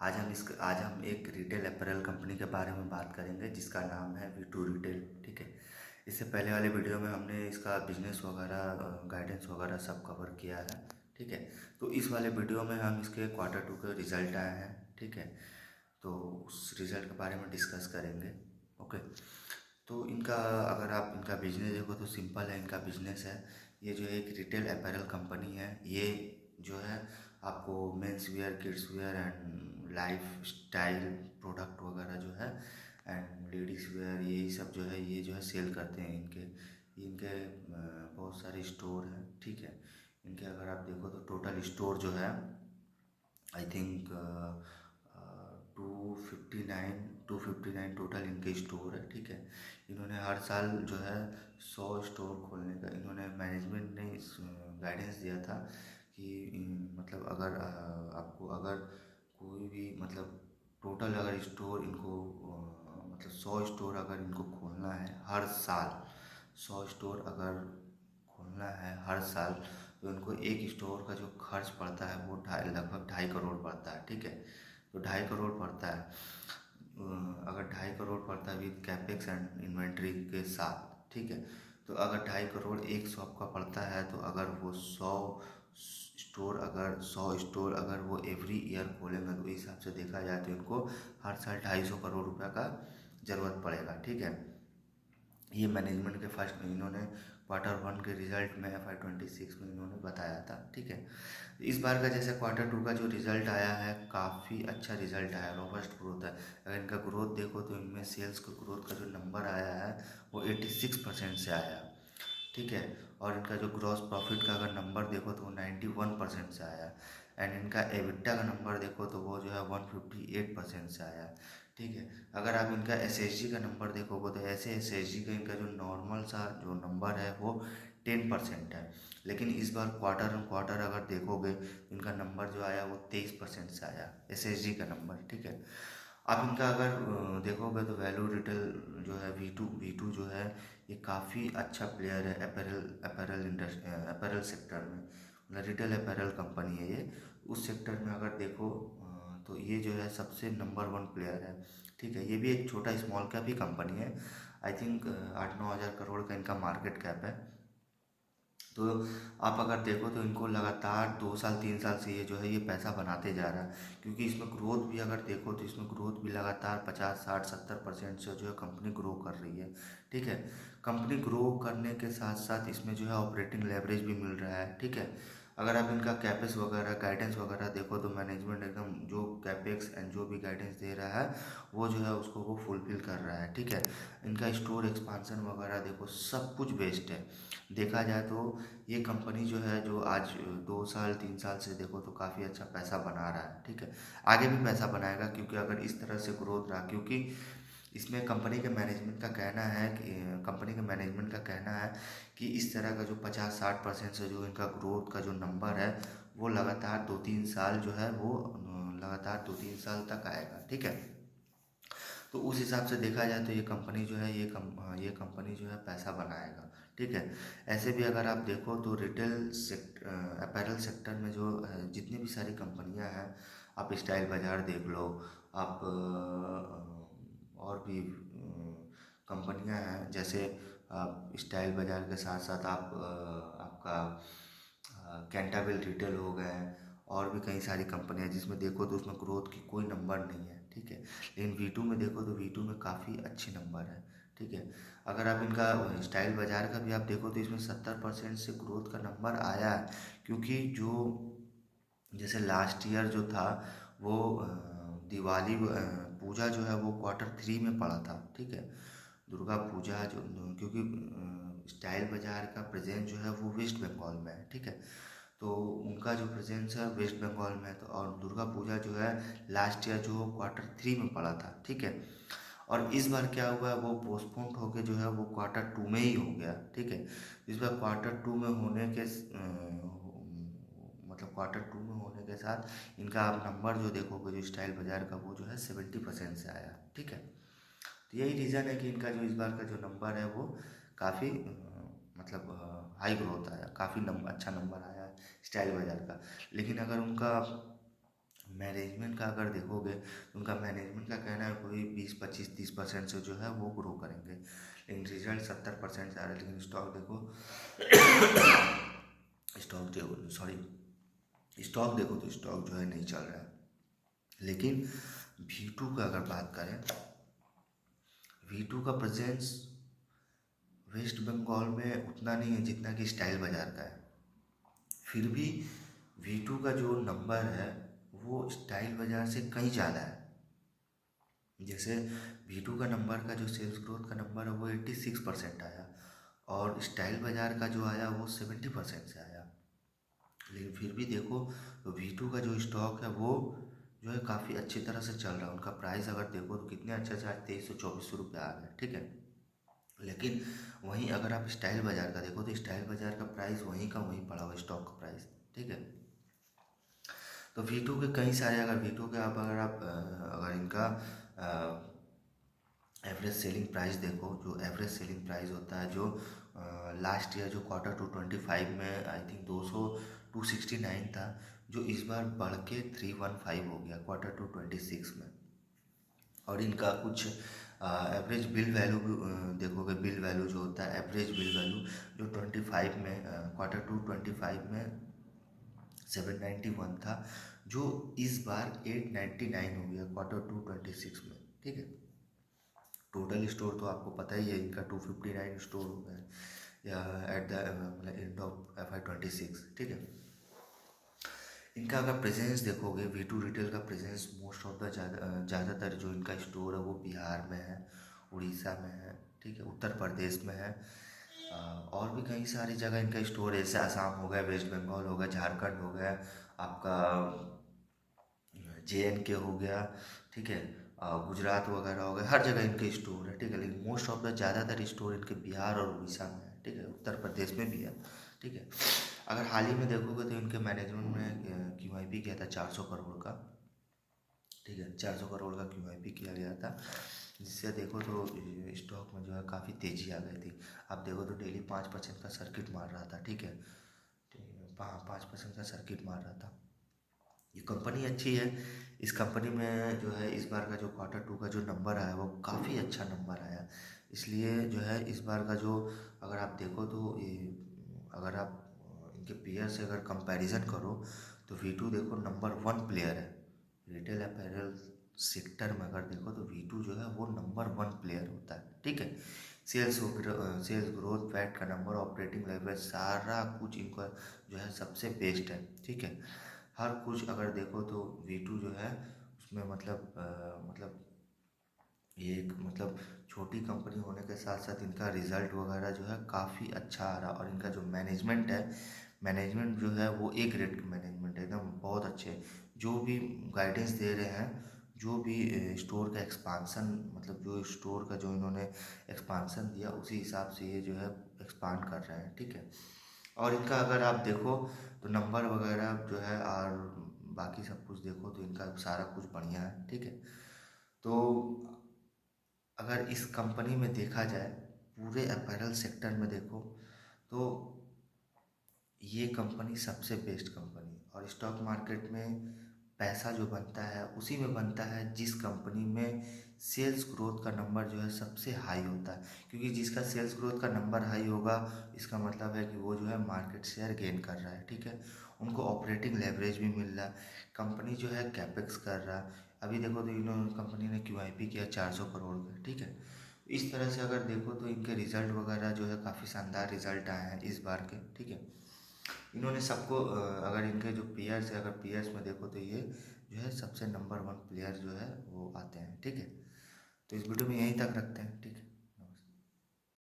आज हम एक रिटेल अपैरल कंपनी के बारे में बात करेंगे जिसका नाम है V2 रिटेल। ठीक है। इससे पहले वाले वीडियो में हमने इसका बिजनेस वगैरह गाइडेंस वगैरह सब कवर किया है। ठीक है। तो इस वाले वीडियो में हम इसके Q2 के रिज़ल्ट आए हैं। ठीक है। तो उस रिज़ल्ट के बारे में डिस्कस करेंगे। ओके। तो इनका अगर आप इनका बिजनेस देखो तो सिंपल है। इनका बिजनेस है, ये जो एक रिटेल अपैरल कंपनी है, ये जो है आपको men's wear, kids where and life style product वगैरह जो है एंड लेडीज़ वेयर, यही सब जो है ये जो है सेल करते हैं। इनके इनके बहुत सारे स्टोर हैं। ठीक है। इनके अगर आप देखो तो टोटल स्टोर जो है आई थिंक 259 टोटल इनके स्टोर है। ठीक है। इन्होंने हर साल जो है 100 स्टोर खोलने का इन्होंने मैनेजमेंट ने गाइडेंस दिया था कि मतलब अगर आपको अगर कोई भी मतलब टोटल अगर स्टोर इनको मतलब 100 स्टोर अगर इनको खोलना है हर साल, 100 स्टोर अगर खोलना है हर साल, तो इनको एक स्टोर का जो खर्च पड़ता है वो लगभग 2.5 करोड़ पड़ता है। ठीक है। तो 2.5 करोड़ पड़ता है। अगर 2.5 करोड़ पड़ता है विद कैपेक्स एंड इन्वेंट्री के साथ। ठीक है। तो अगर 2.5 करोड़ एक शॉप का पड़ता है, तो अगर वो 100 स्टोर अगर वो एवरी ईयर खोलेंगे तो इस हिसाब से देखा जाए तो इनको हर साल 250 करोड़ रुपये का ज़रूरत पड़ेगा। ठीक है। ये मैनेजमेंट के फर्स्ट इन्होंने Q1 के रिजल्ट में FY26 में इन्होंने बताया था। ठीक है। इस बार का जैसे Q2 का जो रिजल्ट आया है काफ़ी अच्छा रिजल्ट आया, रोबस्ट ग्रोथ है। अगर इनका ग्रोथ देखो तो इनमें सेल्स का ग्रोथ का जो नंबर आया है वो 86% से आया। ठीक है। और इनका जो ग्रॉस प्रॉफिट का अगर नंबर देखो तो वो 91% से आया। एंड इनका एबिटा का नंबर देखो तो वो जो है 158% से आया। ठीक है। अगर आप इनका SSG का नंबर देखोगे तो ऐसे SSG का इनका जो नॉर्मल सा जो नंबर है वो 10% है, लेकिन इस बार क्वार्टर ऑन क्वार्टर अगर देखोगे तो इनका नंबर जो आया वो 23% से आया SSG का नंबर। ठीक है। आप इनका अगर देखोगे तो वैल्यू रिटेल जो है V2 जो है ये काफ़ी अच्छा प्लेयर है अपैरल सेक्टर में। मतलब रिटेल अपैरल कंपनी है ये। उस सेक्टर में अगर देखो तो ये जो है सबसे नंबर 1 प्लेयर है। ठीक है। ये भी एक छोटा स्मॉल कैप ही कंपनी है। आई थिंक 8-9 हज़ार करोड़ का इनका मार्केट कैप है। तो आप अगर देखो तो इनको लगातार 2 साल 3 साल से ये जो है ये पैसा बनाते जा रहा है, क्योंकि इसमें ग्रोथ भी अगर देखो तो इसमें ग्रोथ भी लगातार 50-60-70% से जो है कंपनी ग्रो कर रही है। ठीक है। कंपनी ग्रो करने के साथ साथ इसमें जो है ऑपरेटिंग लेवरेज भी मिल रहा है। ठीक है। अगर आप इनका कैपेक्स वगैरह गाइडेंस वगैरह देखो तो मैनेजमेंट एकदम जो कैपेक्स एंड जो भी गाइडेंस दे रहा है वो जो है उसको वो फुलफिल कर रहा है। ठीक है। इनका स्टोर एक्सपांसन वगैरह देखो सब कुछ बेस्ट है। देखा जाए तो ये कंपनी जो है जो आज 2 साल 3 साल से देखो तो काफ़ी अच्छा पैसा बना रहा है। ठीक है। आगे भी पैसा बनाएगा, क्योंकि अगर इस तरह से ग्रोथ रहा, क्योंकि इसमें कंपनी के मैनेजमेंट का कहना है कि इस तरह का जो 50-60% से जो इनका ग्रोथ का जो नंबर है वो लगातार 2-3 साल जो है वो लगातार 2-3 साल तक आएगा। ठीक है। तो उस हिसाब से देखा जाए तो ये कंपनी जो है पैसा बनाएगा। ठीक है। ऐसे भी अगर आप देखो तो अपैरल सेक्टर में जो जितनी भी सारी कंपनियां हैं, आप स्टाइल बाज़ार देख लो, आप और भी कंपनियां हैं, जैसे आप स्टाइल बाज़ार के साथ साथ आप आपका कैंटाबिल रिटेल हो गए, और भी कई सारी कंपनियां जिसमें देखो तो उसमें ग्रोथ की कोई नंबर नहीं है। ठीक है। लेकिन V2 में देखो तो V2 में काफ़ी अच्छे नंबर है। ठीक है। अगर आप इनका स्टाइल बाज़ार का भी आप देखो तो इसमें 70% से ग्रोथ का नंबर आया है, क्योंकि जो जैसे लास्ट ईयर जो था वो दिवाली पूजा जो है वो Q3 में पड़ा था। ठीक है। दुर्गा पूजा जो क्योंकि स्टाइल बाज़ार का प्रेजेंस जो है वो वेस्ट बंगाल में है। ठीक है। तो उनका जो प्रेजेंस है वेस्ट बंगाल में है, तो और दुर्गा पूजा जो है लास्ट ईयर जो Q3 में पड़ा था। ठीक है। और इस बार क्या हुआ, वो पोस्टपोन होके जो है वो Q2 में ही हो गया। ठीक है। इस बार Q2 में होने के मतलब Q2 में होने के साथ इनका आप नंबर जो देखोगे जो स्टाइल बाज़ार का वो जो है 70% से आया। ठीक है। तो यही रीज़न है कि इनका जो इस बार का जो नंबर है वो काफ़ी मतलब हाई ग्रोथ आया, काफ़ी अच्छा नंबर आया है स्टाइल बाज़ार का। लेकिन अगर उनका मैनेजमेंट का अगर देखोगे तो उनका मैनेजमेंट का कहना है कोई 20-25-30% से जो है वो ग्रो करेंगे, लेकिन रिजल्ट 70% से आ रहा है। लेकिन स्टॉक देखो तो स्टॉक जो है नहीं चल रहा है। लेकिन V2 का अगर बात करें, V2 का प्रेजेंस वेस्ट बंगाल में उतना नहीं है जितना कि स्टाइल बाज़ार का है। फिर भी V2 का जो नंबर है वो स्टाइल बाज़ार से कहीं ज़्यादा है। जैसे V2 का नंबर का जो सेल्स ग्रोथ का नंबर है वो 86% आया, और स्टाइल बाज़ार का जो आया वो 70% से आया। लेकिन फिर भी देखो तो V2 का जो स्टॉक है वो जो है काफ़ी अच्छी तरह से चल रहा है। उनका प्राइस अगर देखो तो कितने अच्छे से आज 2324 रुपये आ गया, ठीक है। लेकिन वहीं अगर आप स्टाइल बाज़ार का देखो तो स्टाइल बाज़ार का प्राइस वहीं का वहीं पड़ा हुआ स्टॉक का प्राइस, ठीक है। तो V2 के कई सारे, अगर V2 के अगर इनका एवरेज सेलिंग प्राइस देखो, जो एवरेज सेलिंग प्राइस होता है जो लास्ट ईयर जो Q2 25 में आई थिंक 269 था, जो इस बार बढ़ के 315 हो गया Q2 26 में। और इनका कुछ एवरेज बिल वैल्यू भी देखोगे, बिल वैल्यू जो होता है एवरेज बिल वैल्यू जो 25 में Q2 25 में 791 था, जो इस बार 899 हो गया Q2 26 में, ठीक है। टोटल स्टोर तो आपको पता ही है इनका 259 स्टोर हो गया या एट द मतलब एंड ऑफ FY 26, ठीक है। इनका अगर प्रेजेंस देखोगे, V2 रिटेल का प्रेजेंस मोस्ट ऑफ द ज़्यादातर जो इनका स्टोर है वो बिहार में है, उड़ीसा में है, ठीक है, उत्तर प्रदेश में है, और भी कई सारी जगह इनका स्टोर है, जैसे आसाम हो गया, वेस्ट बंगाल हो गया, झारखंड हो गया, आपका JNK हो गया, ठीक है, गुजरात वगैरह हो गया, हर जगह इनके स्टोर है, ठीक है। लेकिन मोस्ट ऑफ द ज़्यादातर स्टोर इनके बिहार और उड़ीसा में है, ठीक है, उत्तर प्रदेश में भी है, ठीक है। अगर हाल ही में देखोगे तो इनके मैनेजमेंट ने QIP किया था 400 करोड़ का, ठीक है, 400 करोड़ का QIP किया गया था, जिससे देखो तो स्टॉक में जो है काफ़ी तेज़ी आ गई थी। आप देखो तो डेली 5% का सर्किट मार रहा था, ठीक है, 5% का सर्किट मार रहा था। ये कंपनी अच्छी है। इस कंपनी में जो है इस बार का जो Q2 का जो नंबर आया वो काफ़ी अच्छा नंबर आया, इसलिए जो है इस बार का जो, अगर आप देखो तो ये, अगर आप इनके पीयर से अगर कंपैरिजन करो तो V2 देखो नंबर 1 प्लेयर है रिटेल अपैरल सेक्टर में। अगर देखो तो V2 जो है वो नंबर 1 प्लेयर होता है, ठीक है। सेल्स ग्रोथ, पैट का नंबर, ऑपरेटिंग लेवरेज, सारा कुछ इनका जो है सबसे बेस्ट है, ठीक है। हर कुछ अगर देखो तो V2 जो है उसमें मतलब ये एक मतलब छोटी कंपनी होने के साथ साथ इनका रिजल्ट वगैरह जो है काफ़ी अच्छा आ रहा, और इनका जो मैनेजमेंट है, मैनेजमेंट जो है वो एक रेट की मैनेजमेंट है, एकदम बहुत अच्छे, जो भी गाइडेंस दे रहे हैं, जो भी स्टोर का एक्सपांसन, मतलब जो स्टोर का जो इन्होंने एक्सपांसन दिया उसी हिसाब से ये जो है एक्सपांड कर रहे हैं, ठीक है। और इनका अगर आप देखो तो नंबर वगैरह जो है और बाकी सब कुछ देखो तो इनका सारा कुछ बढ़िया है, ठीक है। तो अगर इस कंपनी में देखा जाए, पूरे अपैरल सेक्टर में देखो तो ये कंपनी सबसे बेस्ट कंपनी, और स्टॉक मार्केट में पैसा जो बनता है उसी में बनता है जिस कंपनी में सेल्स ग्रोथ का नंबर जो है सबसे हाई होता है, क्योंकि जिसका सेल्स ग्रोथ का नंबर हाई होगा इसका मतलब है कि वो जो है मार्केट शेयर गेन कर रहा है, ठीक है। उनको ऑपरेटिंग लेवरेज भी मिल रहा है, कंपनी जो है कैपेक्स कर रहा है। अभी देखो तो इन्होंने कंपनी ने QIP किया 400 करोड़ का, ठीक है। इस तरह से अगर देखो तो इनके रिजल्ट वगैरह जो है काफ़ी शानदार रिजल्ट आए हैं इस बार के, ठीक है। इन्होंने सबको अगर इनके जो पीयर्स है, अगर पीयर्स में देखो तो ये जो है सबसे नंबर 1 प्लेयर जो है वो आते हैं, ठीक है। तो इस वीडियो में यहीं तक रखते हैं, ठीक है।